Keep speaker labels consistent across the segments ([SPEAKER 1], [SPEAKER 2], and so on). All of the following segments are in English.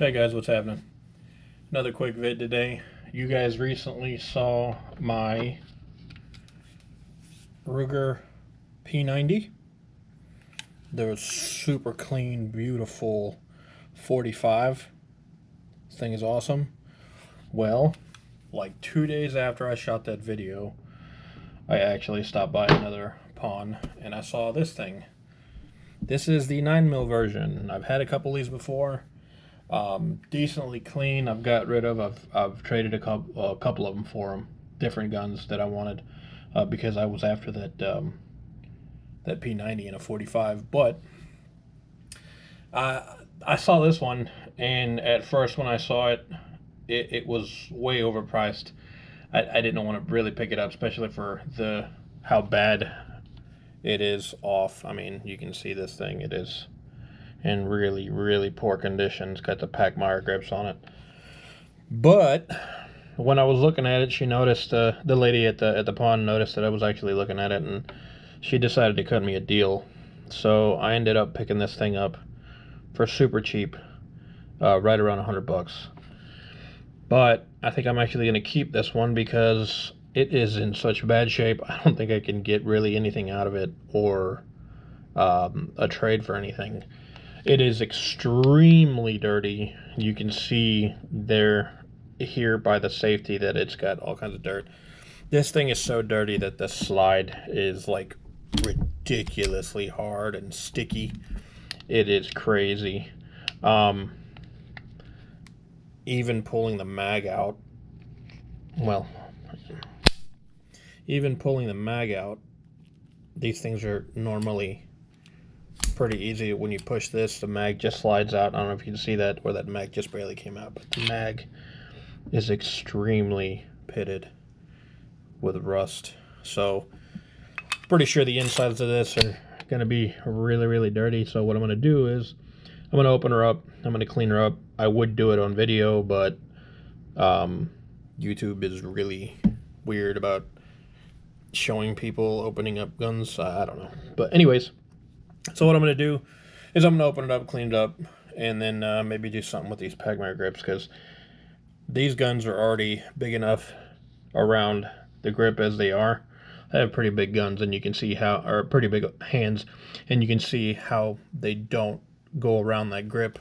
[SPEAKER 1] Hey guys, what's happening? Another quick vid today. You guys recently saw my Ruger P90. They're super clean, beautiful 45. This thing is awesome. Well, like 2 days after I shot that video, I actually stopped by another pawn and I saw this thing. This is the 9mm version. I've had a couple of these before. Decently clean. I've got rid of. I've traded a couple of them for them, different guns that I wanted, because I was after that that P90 and a 45. But I saw this one, and at first when I saw it, it was way overpriced. I didn't want to really pick it up, especially for how bad it is off. I mean, you can see this thing. It is in really, really poor condition. It's got the Pachmayr grips on it. But when I was looking at it, she noticed, the lady at the pawn noticed that I was actually looking at it, and she decided to cut me a deal. So I ended up picking this thing up for super cheap, right around $100. But I think I'm actually going to keep this one because it is in such bad shape. I don't think I can get really anything out of it, or a trade for anything. It is extremely dirty. You can see there here by the safety that it's got all kinds of dirt. This thing is so dirty that the slide is like ridiculously hard and sticky. It is crazy. Even pulling the mag out, these things are normally pretty easy. When you push this, the mag just slides out. I don't know if you can see that, or that mag just barely came out, but the mag is extremely pitted with rust. So pretty sure the insides of this are going to be really, really dirty. So what I'm going to do is I'm going to open her up. I'm going to clean her up. I would do it on video, but YouTube is really weird about showing people opening up guns. I don't know. But anyways, so what I'm going to do is I'm going to open it up, clean it up, and then maybe do something with these Pachmayr grips, because these guns are already big enough around the grip as they are. I have pretty big guns, and you can see how, or pretty big hands, and you can see how they don't go around that grip,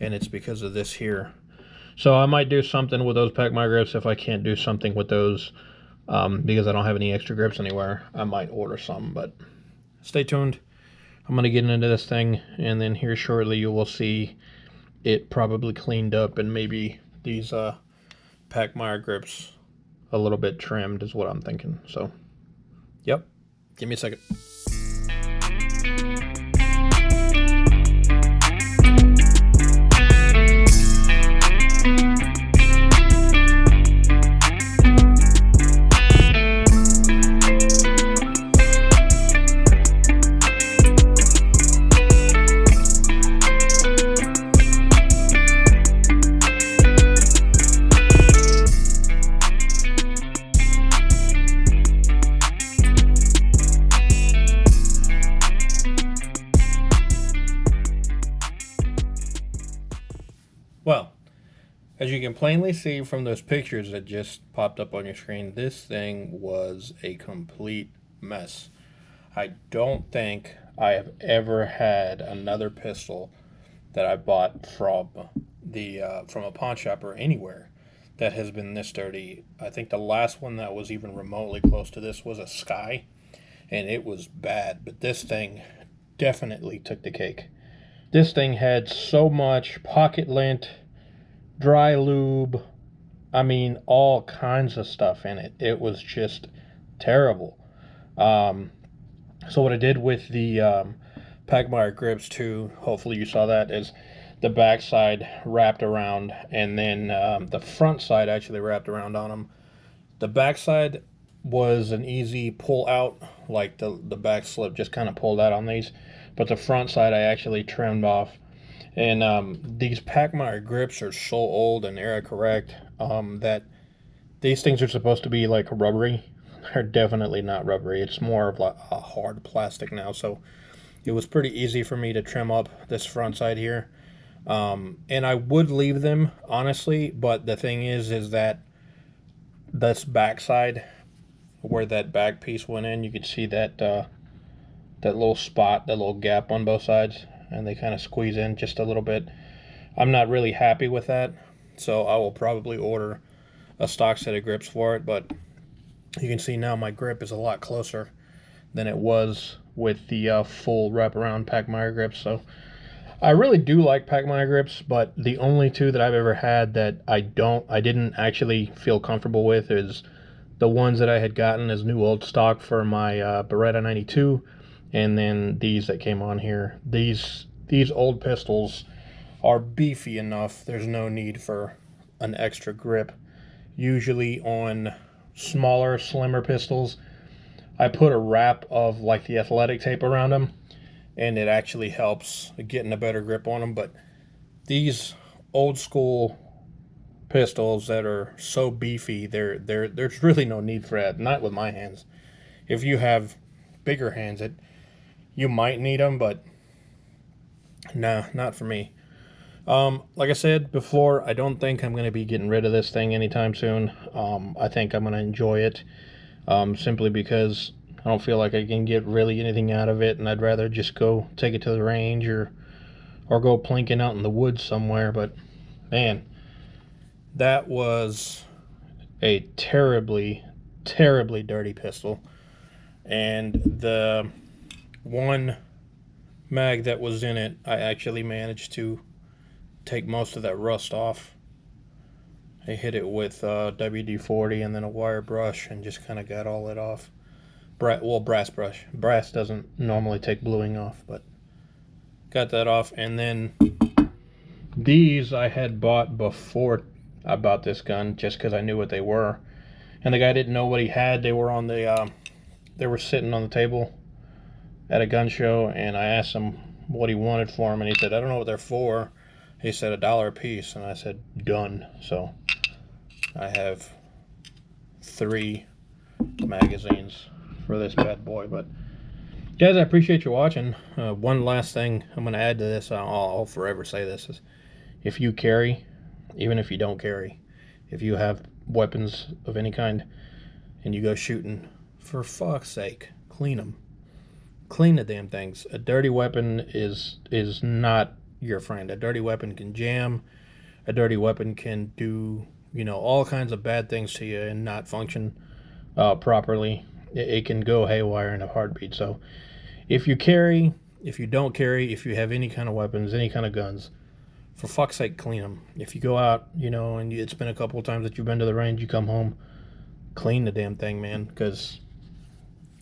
[SPEAKER 1] and it's because of this here. So I might do something with those Pachmayr grips. If I can't do something with those, because I don't have any extra grips anywhere, I might order some, but stay tuned. I'm going to get into this thing, and then here shortly you will see it probably cleaned up, and maybe these Pachmayr grips a little bit trimmed is what I'm thinking. So, yep, give me a second. Well, as you can plainly see from those pictures that just popped up on your screen, this thing was a complete mess. I don't think I have ever had another pistol that I bought from a pawn shop or anywhere that has been this dirty. I think the last one that was even remotely close to this was a Sky, and it was bad, but this thing definitely took the cake. This thing had so much pocket lint, dry lube, I mean, all kinds of stuff in it. It was just terrible. So what I did with the Pachmayr grips too, hopefully you saw that, is the back side wrapped around, and then the front side actually wrapped around on them. The back side was an easy pull out, like the back slip just kind of pulled out on these, but the front side I actually trimmed off. And these Pachmayr grips are so old and era correct that these things are supposed to be like rubbery. They're definitely not rubbery. It's more of like a hard plastic now. So it was pretty easy for me to trim up this front side here. And I would leave them, honestly, but the thing is that this backside, where that back piece went in, you could see that that little spot, that little gap on both sides, and they kind of squeeze in just a little bit. I'm not really happy with that, so I will probably order a stock set of grips for it. But you can see now my grip is a lot closer than it was with the full wraparound Pachmayr grips. So I really do like Pachmayr grips, but the only two that I've ever had that I didn't actually feel comfortable with is the ones that I had gotten as new old stock for my Beretta 92, and then these that came on here. These old pistols are beefy enough. There's no need for an extra grip. Usually on smaller, slimmer pistols, I put a wrap of like the athletic tape around them, and it actually helps getting a better grip on them. But these old school pistols that are so beefy, there's really no need for that. Not with my hands. If you have bigger hands, you might need them, but nah, not for me. Like I said before, I don't think I'm going to be getting rid of this thing anytime soon. I think I'm going to enjoy it, simply because I don't feel like I can get really anything out of it, and I'd rather just go take it to the range or go plinking out in the woods somewhere. But man, that was a terribly, terribly dirty pistol. And the one mag that was in it, I actually managed to take most of that rust off. I hit it with WD-40 and then a wire brush and just kind of got all it off. Brass brush. Brass doesn't normally take bluing off, but got that off. And then these I had bought before I bought this gun, just because I knew what they were. And the guy didn't know what he had. They were on the they were sitting on the table at a gun show, and I asked him what he wanted for them, and he said, I don't know what they're for. He said $1 a piece, and I said, done. So I have 3 magazines for this bad boy. But guys, I appreciate you watching. One last thing I'm going to add to this, I'll forever say this, is if you carry, even if you don't carry, if you have weapons of any kind and you go shooting, for fuck's sake, clean them. Clean the damn things. A dirty weapon is not your friend. A dirty weapon can jam. A dirty weapon can do, all kinds of bad things to you and not function properly. It can go haywire in a heartbeat. So if you carry, if you don't carry, if you have any kind of weapons, any kind of guns, for fuck's sake, clean them. If you go out, and it's been a couple of times that you've been to the range, you come home, clean the damn thing, man, because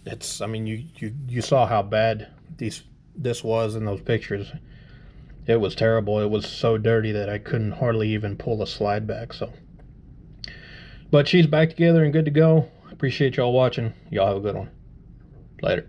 [SPEAKER 1] it's, you saw how bad this was in those pictures. It was terrible. It was so dirty that I couldn't hardly even pull the slide back. So, but she's back together and good to go. Appreciate y'all watching. Y'all have a good one. Later.